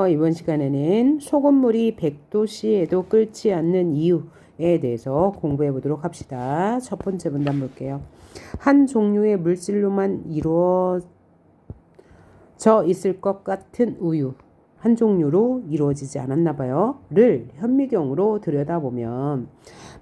이번 시간에는 소금물이 100도씨에도 끓지 않는 이유에 대해서 공부해 보도록 합시다. 첫 번째 문단 볼게요. 한 종류의 물질로만 이루어져 있을 것 같은 우유, 한 종류로 이루어지지 않았나 봐요. 를 현미경으로 들여다보면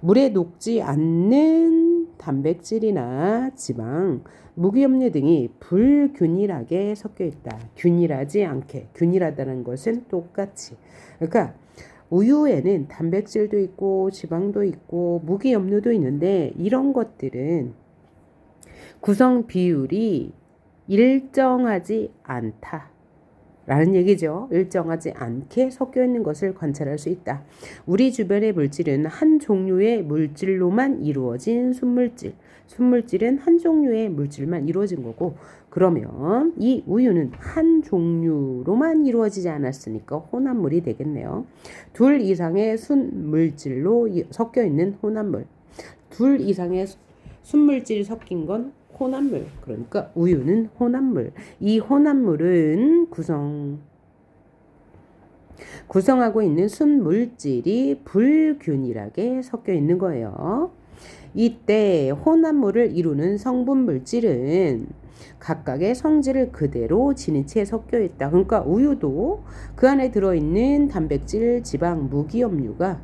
물에 녹지 않는 단백질이나 지방, 무기염류 등이 불균일하게 섞여 있다. 균일하지 않게. 균일하다는 것은 똑같이. 그러니까 우유에는 단백질도 있고 지방도 있고 무기염류도 있는데 이런 것들은 구성 비율이 일정하지 않다. 라는 얘기죠. 일정하지 않게 섞여 있는 것을 관찰할 수 있다. 우리 주변의 물질은 한 종류의 물질로만 이루어진 순물질. 순물질은 한 종류의 물질만 이루어진 거고, 그러면 이 우유는 한 종류로만 이루어지지 않았으니까 혼합물이 되겠네요. 둘 이상의 순물질로 섞여 있는 혼합물. 둘 이상의 순물질이 섞인 건 혼합물. 그러니까 우유는 혼합물. 이 혼합물은 구성하고 있는 순물질이 불균일하게 섞여 있는 거예요. 이때 혼합물을 이루는 성분 물질은 각각의 성질을 그대로 지닌 채 섞여 있다. 그러니까 우유도 그 안에 들어있는 단백질, 지방, 무기염류가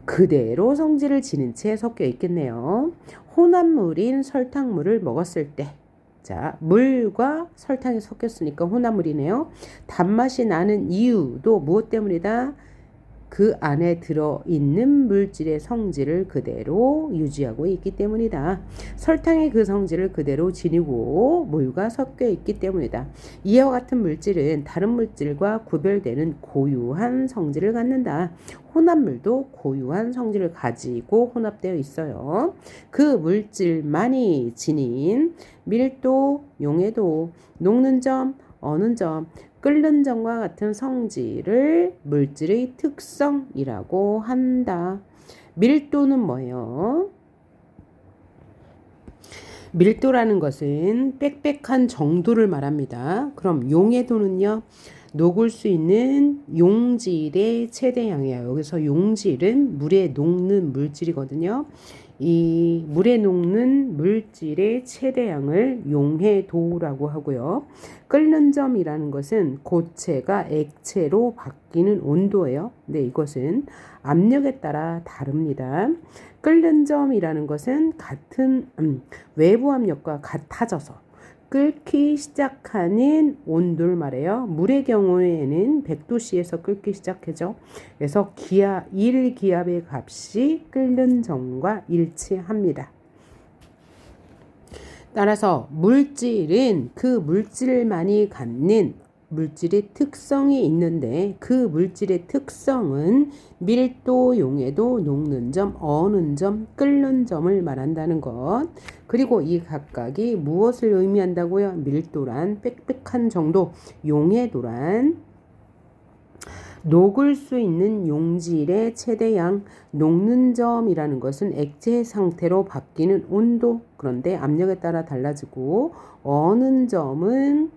그대로 성질을 지닌 채 섞여 있겠네요. 혼합물인 설탕물을 먹었을 때, 자, 물과 설탕이 섞였으니까 혼합물이네요. 단맛이 나는 이유도 무엇 때문이다? 그 안에 들어있는 물질의 성질을 그대로 유지하고 있기 때문이다. 설탕이 그 성질을 그대로 지니고 물과 섞여 있기 때문이다. 이와 같은 물질은 다른 물질과 구별되는 고유한 성질을 갖는다. 혼합물도 고유한 성질을 가지고 혼합되어 있어요. 그 물질만이 지닌 밀도, 용해도, 녹는 점, 어는 점, 끓는 점과 같은 성질을 물질의 특성이라고 한다. 밀도는 뭐예요? 밀도라는 것은 빽빽한 정도를 말합니다. 그럼 용해도는요? 녹을 수 있는 용질의 최대량이에요. 여기서 용질은 물에 녹는 물질이거든요. 이 물에 녹는 물질의 최대량을 용해도라고 하고요. 끓는 점이라는 것은 고체가 액체로 바뀌는 온도예요. 근데 이것은 압력에 따라 다릅니다. 끓는 점이라는 것은 같은 외부 압력과 같아져서 끓기 시작하는 온도를 말해요. 물의 경우에는 100도씨에서 끓기 시작하죠. 그래서 1기압의 값이 끓는 점과 일치합니다. 따라서 물질은 그 물질만이 갖는 물질의 특성이 있는데 그 물질의 특성은 밀도, 용해도, 녹는 점, 어는 점, 끓는 점을 말한다는 것. 그리고 이 각각이 무엇을 의미한다고요? 밀도란 빽빽한 정도, 용해도란 녹을 수 있는 용질의 최대량, 녹는 점이라는 것은 액체 상태로 바뀌는 온도, 그런데 압력에 따라 달라지고, 어는 점은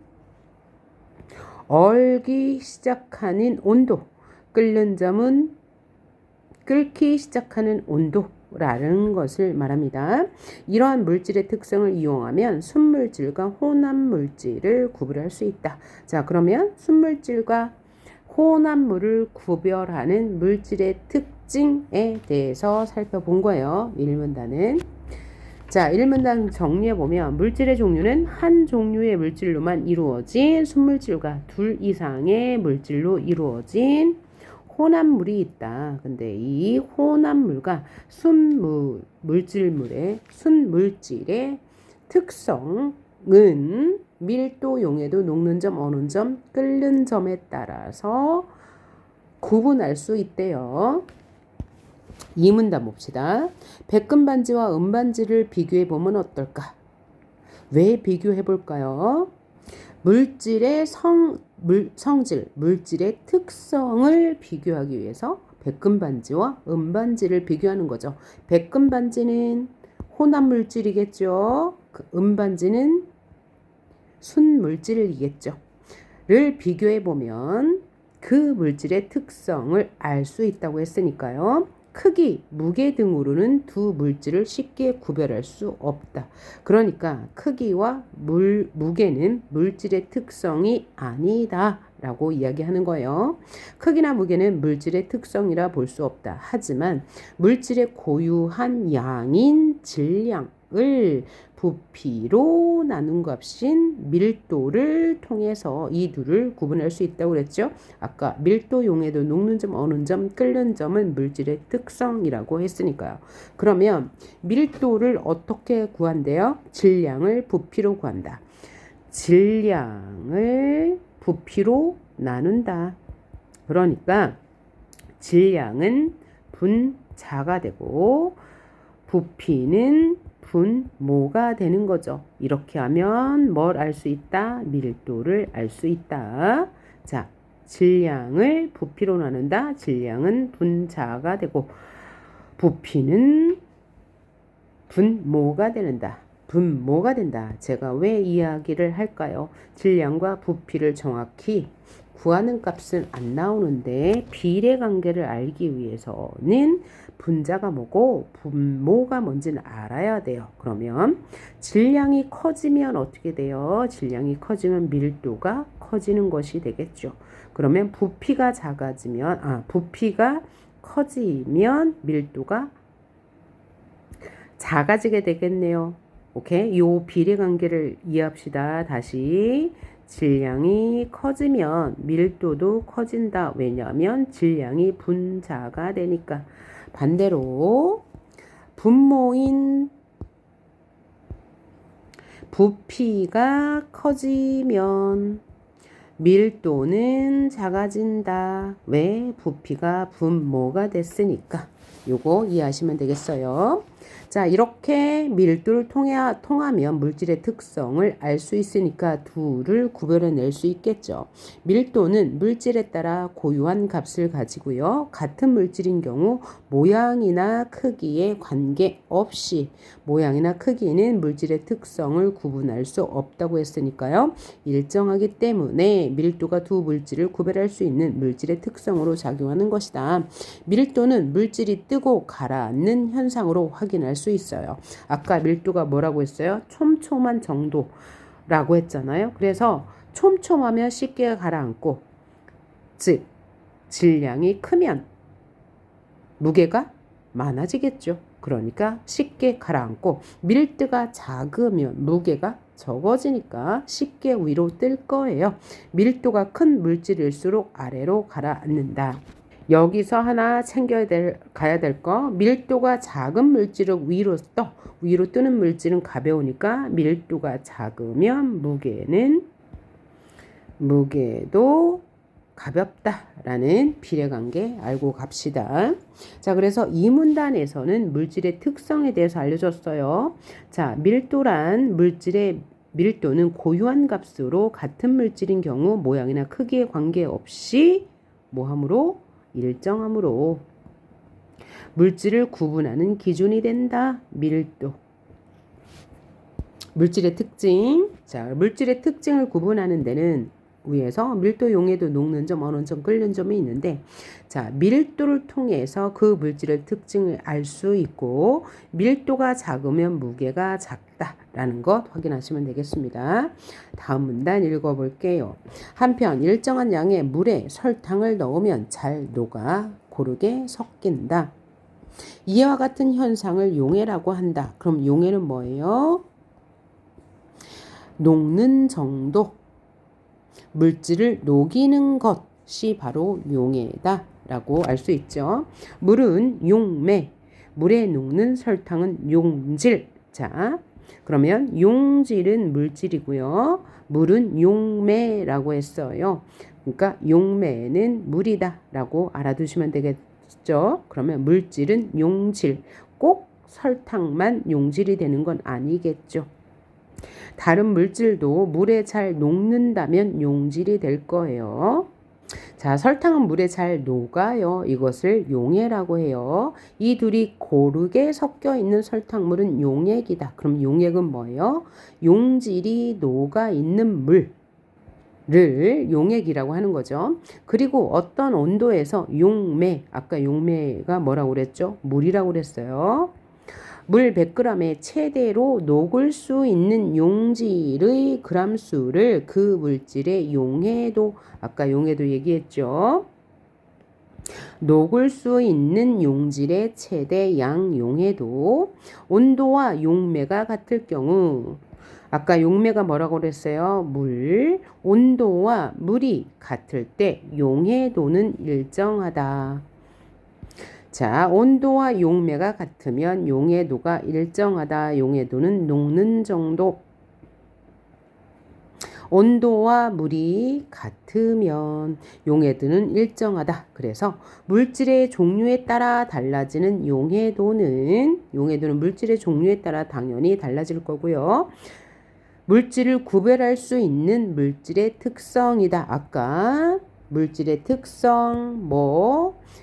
얼기 시작하는 온도, 끓는 점은 끓기 시작하는 온도라는 것을 말합니다. 이러한 물질의 특성을 이용하면 순물질과 혼합물질을 구별할 수 있다. 자, 그러면 순물질과 혼합물을 구별하는 물질의 특징에 대해서 살펴본 거예요. 1문단은. 자, 1문단 정리해보면 물질의 종류는 한 종류의 물질로만 이루어진 순물질과 둘 이상의 물질로 이루어진 혼합물이 있다. 근데 이 혼합물과 순물질의 특성은 밀도, 용해도, 녹는 점, 어는 점, 끓는 점에 따라서 구분할 수 있대요. 2문단 봅시다. 백금반지와 은반지를 비교해보면 어떨까? 왜 비교해볼까요? 물질의 성질, 물질의 특성을 비교하기 위해서 백금반지와 은반지를 비교하는 거죠. 백금반지는 혼합물질이겠죠. 은반지는 순물질이겠죠. 비교해 보면 그 물질의 특성을 알 수 있다고 했으니까요. 크기, 무게 등으로는 두 물질을 쉽게 구별할 수 없다. 그러니까 크기와 무게는 물질의 특성이 아니다 라고 이야기하는 거예요. 크기나 무게는 물질의 특성이라 볼 수 없다. 하지만 물질의 고유한 양인 질량을 부피로 나눈 값인 밀도를 통해서 이 둘을 구분할 수 있다고 그랬죠. 아까 밀도, 용해도, 녹는 점, 어는 점, 끓는 점은 물질의 특성이라고 했으니까요. 그러면 밀도를 어떻게 구한대요? 질량을 부피로 구한다. 질량을 부피로 나눈다. 그러니까 질량은 분자가 되고 부피는 분모가 되는 거죠. 이렇게 하면 뭘 알 수 있다? 밀도를 알 수 있다. 자, 질량을 부피로 나눈다. 질량은 분자가 되고 부피는 분모가 된다. 제가 왜 이야기를 할까요? 질량과 부피를 정확히 구하는 값은 안 나오는데 비례관계를 알기 위해서는 분자가 뭐고 분모가 뭔지는 알아야 돼요. 그러면 질량이 커지면 어떻게 돼요? 질량이 커지면 밀도가 커지는 것이 되겠죠. 그러면 부피가 커지면 밀도가 작아지게 되겠네요. 오케이? 요 비례관계를 이해합시다. 다시 질량이 커지면 밀도도 커진다. 왜냐하면 질량이 분자가 되니까. 반대로 분모인 부피가 커지면 밀도는 작아진다. 왜? 부피가 분모가 됐으니까. 요거 이해하시면 되겠어요. 자, 이렇게 밀도를 통하면 물질의 특성을 알 수 있으니까 둘을 구별해낼 수 있겠죠. 밀도는 물질에 따라 고유한 값을 가지고요. 같은 물질인 경우 모양이나 크기에 관계없이 모양이나 크기는 물질의 특성을 구분할 수 없다고 했으니까요. 일정하기 때문에 밀도가 두 물질을 구별할 수 있는 물질의 특성으로 작용하는 것이다. 밀도는 물질이 뜨고 가라앉는 현상으로 확인할 수 있어요. 아까 밀도가 뭐라고 했어요? 촘촘한 정도라고 했잖아요. 그래서 촘촘하면 쉽게 가라앉고, 즉 질량이 크면 무게가 많아지겠죠. 그러니까 쉽게 가라앉고, 밀도가 작으면 무게가 적어지니까 쉽게 위로 뜰 거예요. 밀도가 큰 물질일수록 아래로 가라앉는다. 여기서 하나 가야 될 거, 밀도가 작은 물질은 위로 뜨는 물질은 가벼우니까 밀도가 작으면 무게도 가볍다라는 비례관계 알고 갑시다. 자, 그래서 이 문단에서는 물질의 특성에 대해서 알려줬어요. 자, 밀도는 고유한 값으로 같은 물질인 경우 모양이나 크기에 관계없이 일정함으로 물질을 구분하는 기준이 된다. 밀도. 물질의 특징. 자, 물질의 특징을 구분하는 데는 위에서 밀도, 용해도, 녹는 점, 어는 점, 끓는 점이 있는데, 자, 밀도를 통해서 그 물질의 특징을 알 수 있고, 밀도가 작으면 무게가 작다라는 것 확인하시면 되겠습니다. 다음 문단 읽어볼게요. 한편 일정한 양의 물에 설탕을 넣으면 잘 녹아 고르게 섞인다. 이와 같은 현상을 용해라고 한다. 그럼 용해는 뭐예요? 녹는 정도. 물질을 녹이는 것이 바로 용해다 라고 알 수 있죠. 물은 용매, 물에 녹는 설탕은 용질. 자, 그러면 용질은 물질이고요. 물은 용매라고 했어요. 그러니까 용매는 물이다 라고 알아두시면 되겠죠. 그러면 물질은 용질. 꼭 설탕만 용질이 되는 건 아니겠죠. 다른 물질도 물에 잘 녹는다면 용질이 될 거예요. 자, 설탕은 물에 잘 녹아요. 이것을 용해라고 해요. 이 둘이 고르게 섞여 있는 설탕물은 용액이다. 그럼 용액은 뭐예요? 용질이 녹아 있는 물. 용액이라고 하는 거죠. 그리고 어떤 온도에서 용매, 아까 용매가 뭐라고 그랬죠? 물이라고 그랬어요. 물 100g에 최대로 녹을 수 있는 용질의 그람수를 그 물질의 용해도, 아까 용해도 얘기했죠. 녹을 수 있는 용질의 최대 양 용해도, 온도와 용매가 같을 경우, 아까 용매가 뭐라고 그랬어요? 물, 온도와 물이 같을 때 용해도는 일정하다. 자, 온도와 용매가 같으면 용해도가 일정하다. 용해도는 녹는 정도. 온도와 물이 같으면 용해도는 일정하다. 그래서 물질의 종류에 따라 달라지는 용해도는 물질의 종류에 따라 당연히 달라질 거고요. 물질을 구별할 수 있는 물질의 특성이다. 아까 물질의 특성,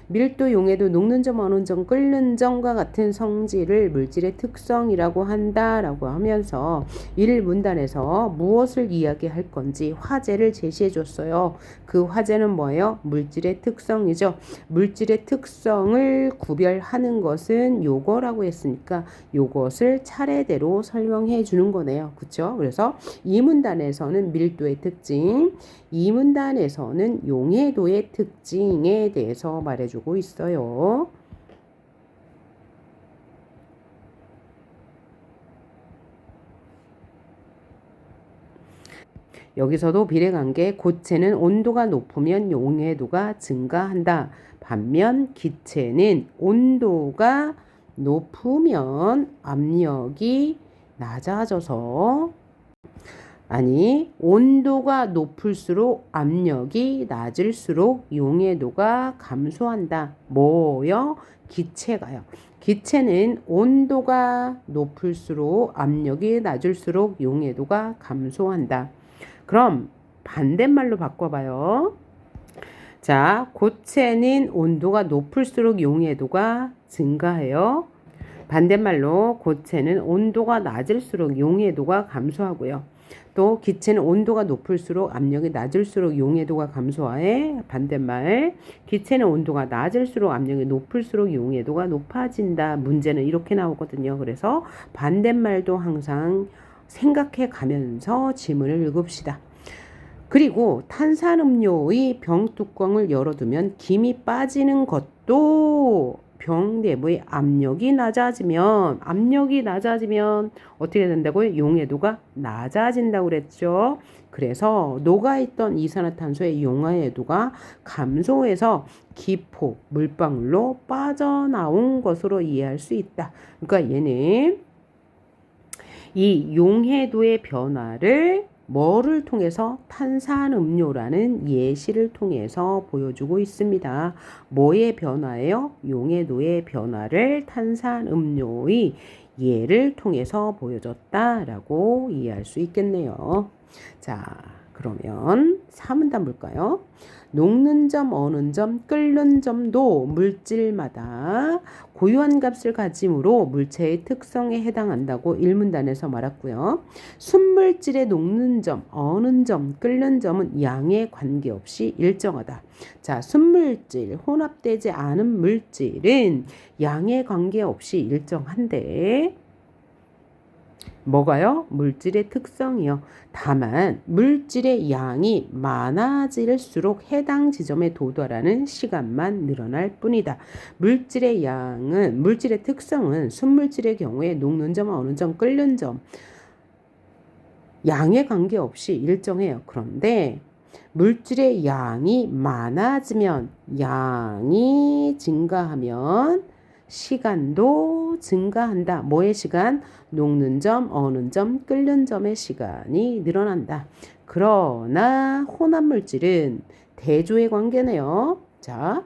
밀도, 용해도, 녹는 점, 어는 점, 끓는 점과 같은 성질을 물질의 특성이라고 한다라고 하면서 1문단에서 무엇을 이야기할 건지 화제를 제시해 줬어요. 그 화제는 뭐예요? 물질의 특성이죠. 물질의 특성을 구별하는 것은 요거라고 했으니까 요것을 차례대로 설명해 주는 거네요. 그렇죠? 그래서 2문단에서는 밀도의 특징, 2문단에서는 용해도의 특징에 대해서 말해주고 있어요. 여기서도 비례관계, 고체는 온도가 높으면 용해도가 증가한다. 반면 기체는 온도가 높으면 압력이 낮아져서, 온도가 높을수록 압력이 낮을수록 용해도가 감소한다. 뭐요? 기체가요. 기체는 온도가 높을수록 압력이 낮을수록 용해도가 감소한다. 그럼 반대말로 바꿔봐요. 자, 고체는 온도가 높을수록 용해도가 증가해요. 반대말로 고체는 온도가 낮을수록 용해도가 감소하고요. 또 기체는 온도가 높을수록 압력이 낮을수록 용해도가 감소해. 반대말, 기체는 온도가 낮을수록 압력이 높을수록 용해도가 높아진다. 문제는 이렇게 나오거든요. 그래서 반대말도 항상 생각해 가면서 지문을 읽읍시다. 그리고 탄산음료의 병뚜껑을 열어두면 김이 빠지는 것도 병 내부의 압력이 낮아지면 어떻게 된다고요? 용해도가 낮아진다고 그랬죠. 그래서 녹아있던 이산화탄소의 용해도가 감소해서 기포, 물방울로 빠져나온 것으로 이해할 수 있다. 그러니까 얘는 이 용해도의 변화를 뭐를 통해서? 탄산음료라는 예시를 통해서 보여주고 있습니다. 뭐의 변화예요? 용해도의 변화를 탄산음료의 예를 통해서 보여줬다라고 이해할 수 있겠네요. 자, 그러면 3문단 볼까요? 녹는 점, 어는 점, 끓는 점도 물질마다 고유한 값을 가지므로 물체의 특성에 해당한다고 1문단에서 말했고요. 순물질의 녹는 점, 어는 점, 끓는 점은 양에 관계없이 일정하다. 자, 순물질, 혼합되지 않은 물질은 양에 관계없이 일정한데 뭐가요? 물질의 특성이요. 다만 물질의 양이 많아질수록 해당 지점에 도달하는 시간만 늘어날 뿐이다. 물질의 특성은 순물질의 경우에 녹는 점, 어는 점, 끓는 점 양에 관계없이 일정해요. 그런데 물질의 양이 많아지면, 양이 증가하면 시간도 증가한다. 뭐의 시간? 녹는 점, 어는 점, 끓는 점의 시간이 늘어난다. 그러나 혼합물질은 대조의 관계네요. 자,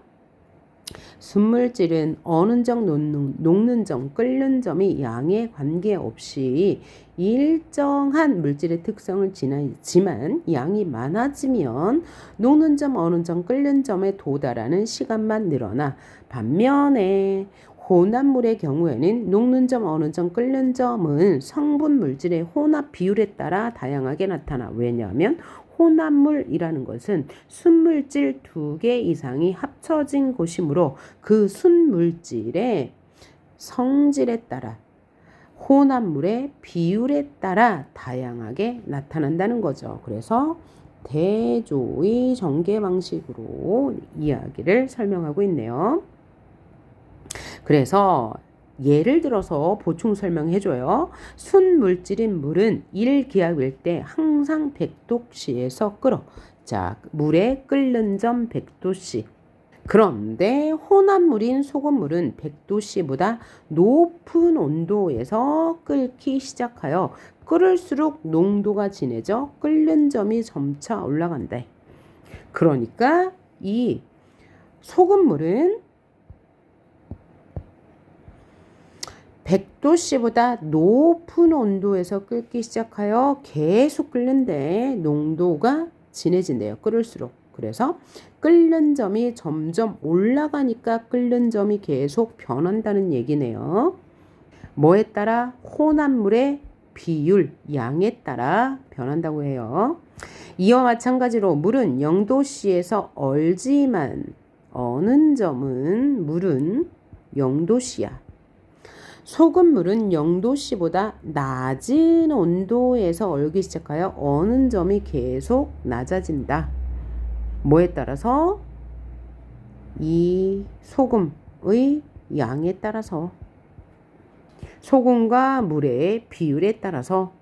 순물질은 어는 점, 녹는 점, 끓는 점이 양에 관계없이 일정한 물질의 특성을 지나지만 양이 많아지면 녹는 점, 어는 점, 끓는 점에 도달하는 시간만 늘어나 반면에 혼합물의 경우에는 녹는 점, 어는 점, 끓는 점은 성분 물질의 혼합 비율에 따라 다양하게 나타나. 왜냐하면 혼합물이라는 것은 순물질 2개 이상이 합쳐진 것이므로 그 순물질의 성질에 따라 혼합물의 비율에 따라 다양하게 나타난다는 거죠. 그래서 대조의 전개 방식으로 이야기를 설명하고 있네요. 그래서 예를 들어서 보충 설명해줘요. 순물질인 물은 1기압일 때 항상 100도씨에서 끓어. 자, 물에 끓는 점 100도씨. 그런데 혼합물인 소금물은 100도씨보다 높은 온도에서 끓기 시작하여 끓을수록 농도가 진해져 끓는 점이 점차 올라간다. 그러니까 이 소금물은 100도씨보다 높은 온도에서 끓기 시작하여 계속 끓는데 농도가 진해진대요. 끓을수록. 그래서 끓는 점이 점점 올라가니까 끓는 점이 계속 변한다는 얘기네요. 뭐에 따라? 혼합물의 비율, 양에 따라 변한다고 해요. 이와 마찬가지로 물은 0도씨에서 얼지만 어는 점은 물은 0도씨야. 소금물은 0도씨보다 낮은 온도에서 얼기 시작하여 어는 점이 계속 낮아진다. 뭐에 따라서? 이 소금의 양에 따라서, 소금과 물의 비율에 따라서.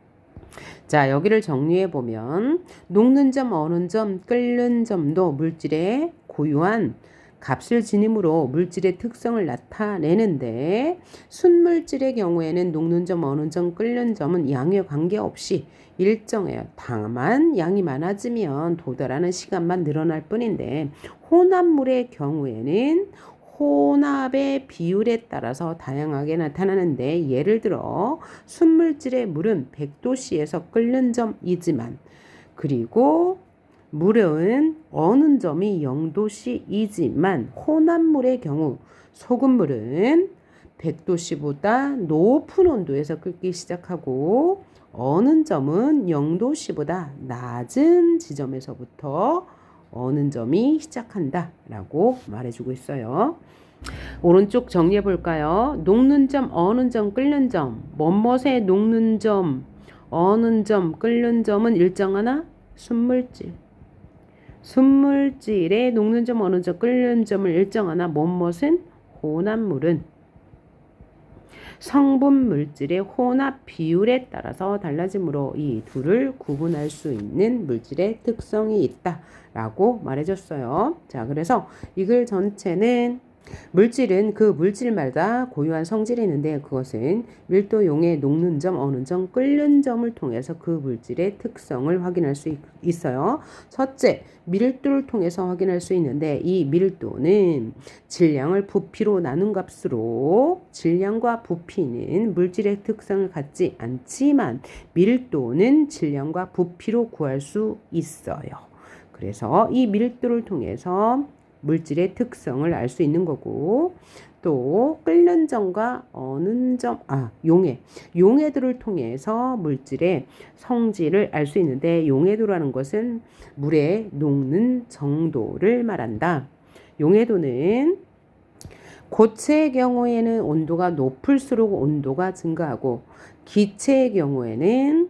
자, 여기를 정리해 보면 녹는 점, 어는 점, 끓는 점도 물질의 고유한 값을 지니므로 물질의 특성을 나타내는데, 순물질의 경우에는 녹는 점, 어는 점, 끓는 점은 양에 관계없이 일정해요. 다만 양이 많아지면 도달하는 시간만 늘어날 뿐인데, 혼합물의 경우에는 혼합의 비율에 따라서 다양하게 나타나는데, 예를 들어 순물질의 물은 100도씨에서 끓는 점이지만, 그리고 물은 어는 점이 0도씨이지만, 혼합물의 경우 소금물은 100도씨보다 높은 온도에서 끓기 시작하고 어는 점은 0도씨보다 낮은 지점에서부터 어는 점이 시작한다 라고 말해주고 있어요. 오른쪽 정리해 볼까요? 녹는 점, 어는 점, 끓는 점. 뭐뭇의 녹는 점, 어는 점, 끓는 점은 일정하나? 순물질. 순물질의 녹는 점, 어는 점, 끓는 점을 일정하나? 뭐뭇은? 혼합물은 성분 물질의 혼합 비율에 따라서 달라지므로 이 둘을 구분할 수 있는 물질의 특성이 있다라고 말해줬어요. 자, 그래서 이 글 전체는 물질은 그 물질마다 고유한 성질이 있는데, 그것은 밀도용의 녹는 점, 어는 점, 끓는 점을 통해서 그 물질의 특성을 확인할 수 있어요. 첫째, 밀도를 통해서 확인할 수 있는데, 이 밀도는 질량을 부피로 나눈 값으로, 질량과 부피는 물질의 특성을 갖지 않지만 밀도는 질량과 부피로 구할 수 있어요. 그래서 이 밀도를 통해서 물질의 특성을 알 수 있는 거고, 또 끓는 점과 어는 점, 용해도를 통해서 물질의 성질을 알 수 있는데, 용해도라는 것은 물의 녹는 정도를 말한다. 용해도는 고체의 경우에는 온도가 높을수록 온도가 증가하고, 기체의 경우에는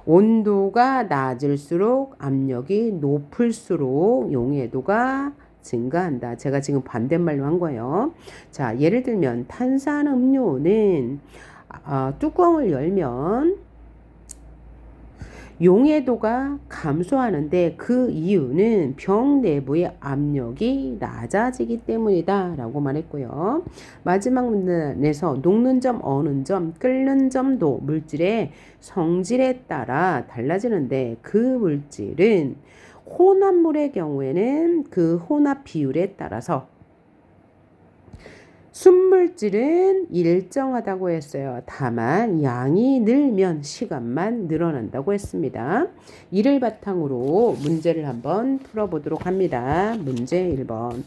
온도가 낮을수록 압력이 높을수록 용해도가 증가한다. 제가 지금 반대말로 한 거예요. 자, 예를 들면 탄산음료는 뚜껑을 열면 용해도가 감소하는데, 그 이유는 병 내부의 압력이 낮아지기 때문이다 라고 말했고요. 마지막 문단에서 녹는 점, 어는 점, 끓는 점도 물질의 성질에 따라 달라지는데, 그 물질은 혼합물의 경우에는 그 혼합 비율에 따라서, 순물질은 일정하다고 했어요. 다만 양이 늘면 시간만 늘어난다고 했습니다. 이를 바탕으로 문제를 한번 풀어보도록 합니다. 문제 1번.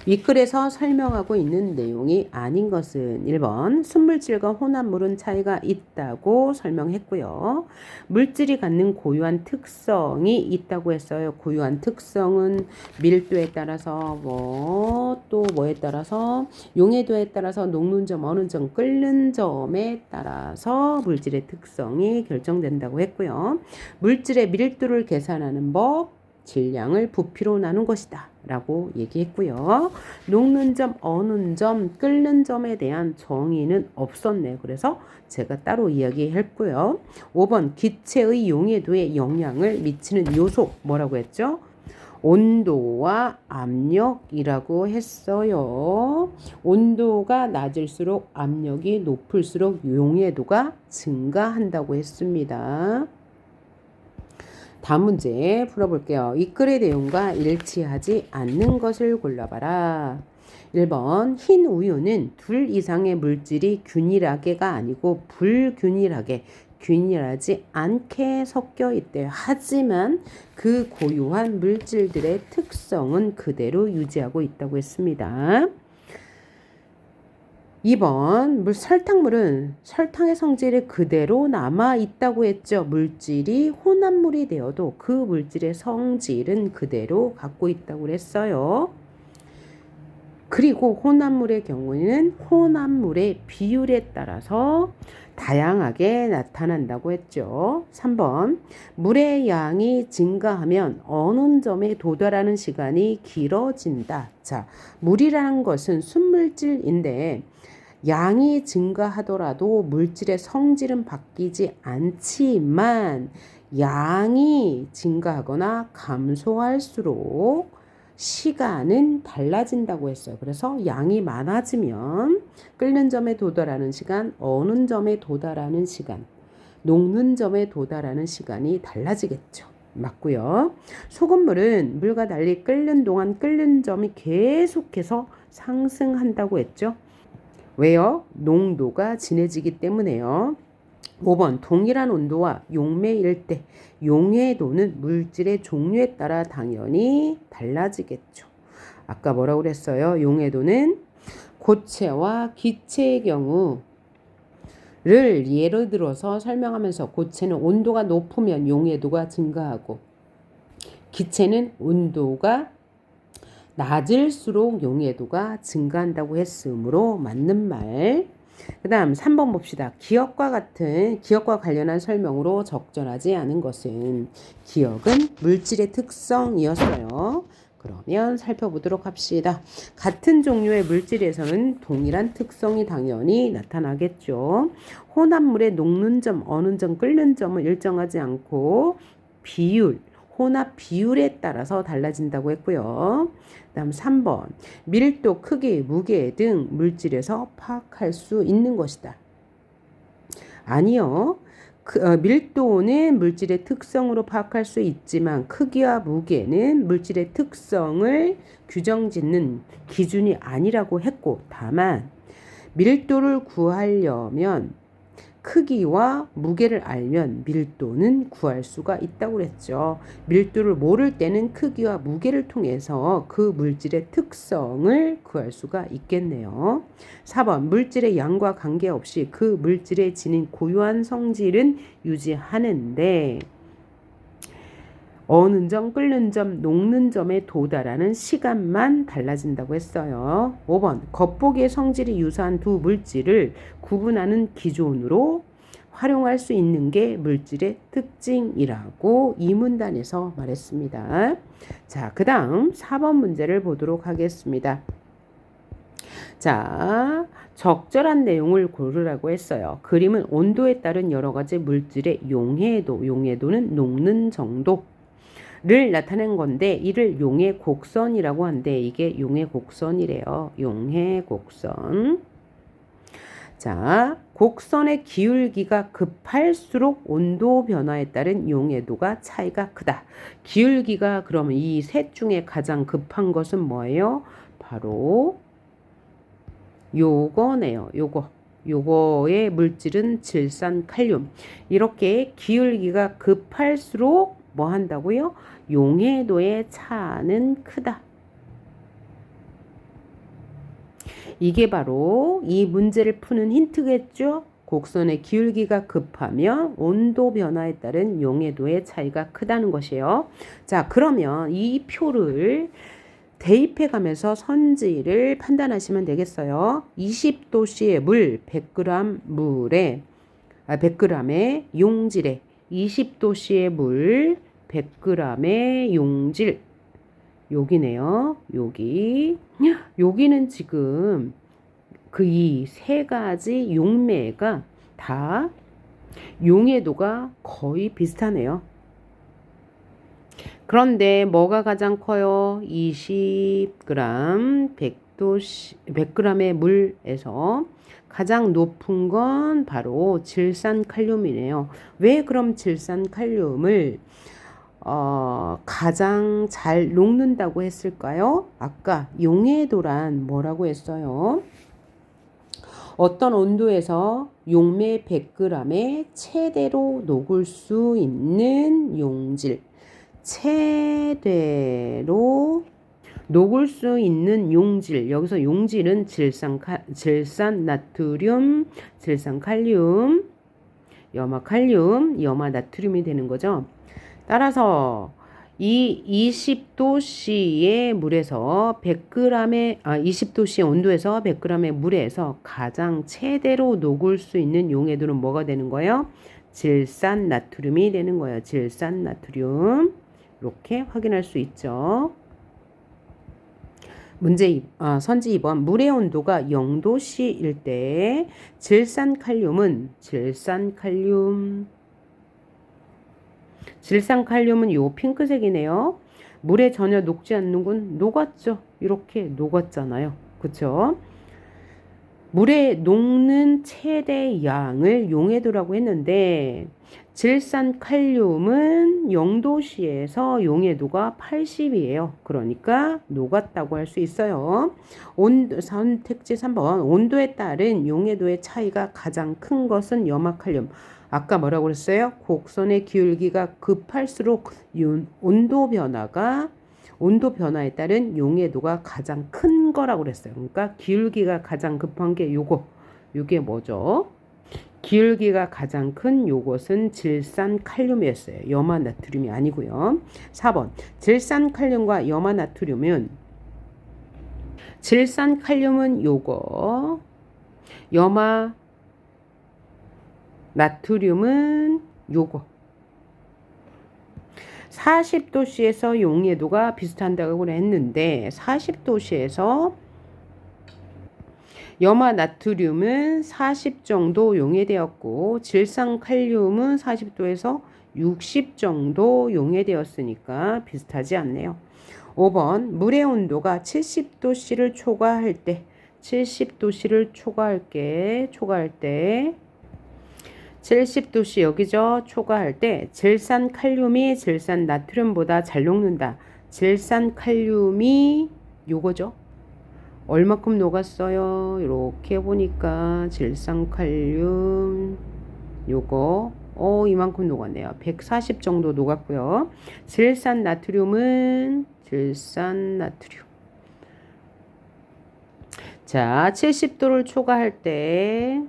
윗글에서 설명하고 있는 내용이 아닌 것은 1번 순물질과 혼합물은 차이가 있다고 설명했고요. 물질이 갖는 고유한 특성이 있다고 했어요. 고유한 특성은 밀도에 따라서 또 뭐에 따라서 용해도에 따라서 녹는 점, 어느 점, 끓는 점에 따라서 물질의 특성이 결정된다고 했고요. 물질의 밀도를 계산하는 법, 질량을 부피로 나눈 것이다 라고 얘기했고요. 녹는 점, 어는 점, 끓는 점에 대한 정의는 없었네요. 그래서 제가 따로 이야기했고요. 5번 기체의 용해도에 영향을 미치는 요소 뭐라고 했죠? 온도와 압력이라고 했어요. 온도가 낮을수록 압력이 높을수록 용해도가 증가한다고 했습니다. 다음 문제 풀어볼게요. 이 글의 내용과 일치하지 않는 것을 골라봐라. 1번 흰 우유는 둘 이상의 물질이 균일하게가 아니고 불균일하게 균일하지 않게 섞여 있대요. 하지만 그 고유한 물질들의 특성은 그대로 유지하고 있다고 했습니다. 2번 설탕물은 설탕의 성질이 그대로 남아있다고 했죠. 물질이 혼합물이 되어도 그 물질의 성질은 그대로 갖고 있다고 했어요. 그리고 혼합물의 경우에는 혼합물의 비율에 따라서 다양하게 나타난다고 했죠. 3번 물의 양이 증가하면 어느 점에 도달하는 시간이 길어진다. 자, 물이라는 것은 순물질인데 양이 증가하더라도 물질의 성질은 바뀌지 않지만 양이 증가하거나 감소할수록 시간은 달라진다고 했어요. 그래서 양이 많아지면 끓는 점에 도달하는 시간, 어는 점에 도달하는 시간, 녹는 점에 도달하는 시간이 달라지겠죠. 맞고요. 소금물은 물과 달리 끓는 동안 끓는 점이 계속해서 상승한다고 했죠. 왜요? 농도가 진해지기 때문에요. 5번 동일한 온도와 용매일 때 용해도는 물질의 종류에 따라 당연히 달라지겠죠. 아까 뭐라고 그랬어요? 용해도는 고체와 기체의 경우를 예를 들어서 설명하면서 고체는 온도가 높으면 용해도가 증가하고 기체는 온도가 낮을수록 용해도가 증가한다고 했으므로 맞는 말. 그 다음 3번 봅시다. 기억과 관련한 설명으로 적절하지 않은 것은 기억은 물질의 특성이었어요. 그러면 살펴보도록 합시다. 같은 종류의 물질에서는 동일한 특성이 당연히 나타나겠죠. 혼합물의 녹는 점, 어는 점, 끓는 점은 일정하지 않고 혼합 비율에 따라서 달라진다고 했고요. 다음 3번 밀도, 크기, 무게 등 물질에서 파악할 수 있는 것이다. 아니요. 밀도는 물질의 특성으로 파악할 수 있지만 크기와 무게는 물질의 특성을 규정짓는 기준이 아니라고 했고 다만 밀도를 구하려면 크기와 무게를 알면 밀도는 구할 수가 있다고 그랬죠. 밀도를 모를 때는 크기와 무게를 통해서 그 물질의 특성을 구할 수가 있겠네요. 4번 물질의 양과 관계없이 그 물질에 지닌 고유한 성질은 유지하는데 어는 점, 끓는 점, 녹는 점에 도달하는 시간만 달라진다고 했어요. 5번 겉보기의 성질이 유사한 두 물질을 구분하는 기준으로 활용할 수 있는 게 물질의 특징이라고 이 문단에서 말했습니다. 자, 그 다음 4번 문제를 보도록 하겠습니다. 자, 적절한 내용을 고르라고 했어요. 그림은 온도에 따른 여러 가지 물질의 용해도는 녹는 정도 를 나타낸 건데 이를 용해 곡선이라고 하는데 이게 용해 곡선이래요. 용해 곡선. 자, 곡선의 기울기가 급할수록 온도 변화에 따른 용해도가 차이가 크다. 기울기가 그러면 이 셋 중에 가장 급한 것은 뭐예요? 바로 요거네요. 요거의 물질은 질산칼륨. 이렇게 기울기가 급할수록 뭐 한다고요? 용해도의 차는 크다. 이게 바로 이 문제를 푸는 힌트겠죠? 곡선의 기울기가 급하면 온도 변화에 따른 용해도의 차이가 크다는 것이에요. 자, 그러면 이 표를 대입해 가면서 선지를 판단하시면 되겠어요. 20도씨의 물 100g 물에 100g의 용질에 20도씨의 물 100g의 용질 여기네요. 여기는 지금 그 이 세 가지 용매가 다 용해도가 거의 비슷하네요. 그런데 뭐가 가장 커요? 20g 100g의 물에서 가장 높은 건 바로 질산칼륨이네요. 왜 그럼 질산칼륨을 가장 잘 녹는다고 했을까요? 아까 용해도란 뭐라고 했어요? 어떤 온도에서 용매 100g에 최대로 녹을 수 있는 용질, 최대로 녹을 수 있는 용질, 여기서 용질은 질산나트륨, 질산칼륨, 염화칼륨, 염화나트륨이 되는 거죠. 따라서 이 20도씨의 물에서 20도씨의 온도에서 100g의 물에서 가장 최대로 녹을 수 있는 용해도는 뭐가 되는 거예요? 질산나트륨이 되는 거예요. 질산나트륨. 이렇게 확인할 수 있죠. 선지 2번. 물의 온도가 0도씨일 때 질산칼륨은 요 핑크색이네요. 물에 전혀 녹지 않는 건 녹았죠. 이렇게 녹았잖아요. 그쵸? 물에 녹는 최대 양을 용해도라고 했는데 질산칼륨은 0도씨에서 용해도가 80이에요. 그러니까 녹았다고 할 수 있어요. 선택지 3번. 온도에 따른 용해도의 차이가 가장 큰 것은 염화칼륨. 아까 뭐라고 그랬어요? 곡선의 기울기가 급할수록 온도 변화에 따른 용해도가 가장 큰 거라고 그랬어요. 그러니까 기울기가 가장 급한 게 요게 뭐죠? 기울기가 가장 큰 요것은 질산칼륨이었어요. 염화나트륨이 아니고요. 4번. 질산칼륨과 염화나트륨은 요거, 나트륨은 요거. 40도씨에서 용해도가 비슷한다고 했는데 40도씨에서 염화나트륨은 40 정도 용해되었고 질산칼륨은 40도에서 60 정도 용해되었으니까 비슷하지 않네요. 5번. 물의 온도가 70도씨를 초과할 때 70도씨 여기죠. 초과할 때 질산칼륨이 질산나트륨보다 잘 녹는다. 질산칼륨이 요거죠. 얼마큼 녹았어요? 이렇게 보니까 질산칼륨 요거 이만큼 녹았네요. 140 정도 녹았고요. 질산나트륨은 자, 70도를 초과할 때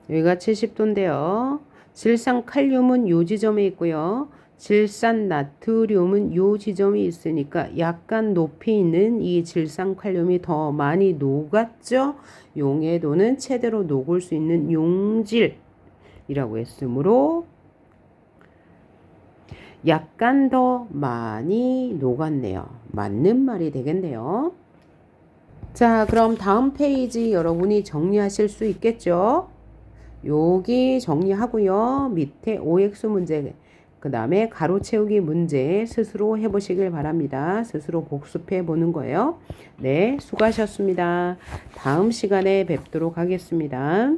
여기가 70도인데요. 질산칼륨은 요 지점에 있고요. 질산나트륨은 요 지점이 있으니까 약간 높이 있는 이 질산칼륨이 더 많이 녹았죠. 용해도는 최대로 녹을 수 있는 용질이라고 했으므로 약간 더 많이 녹았네요. 맞는 말이 되겠네요. 자, 그럼 다음 페이지 여러분이 정리하실 수 있겠죠? 여기 정리하고요. 밑에 OX 문제, 그 다음에 가로 채우기 문제 스스로 해보시길 바랍니다. 스스로 복습해 보는 거예요. 네, 수고하셨습니다. 다음 시간에 뵙도록 하겠습니다.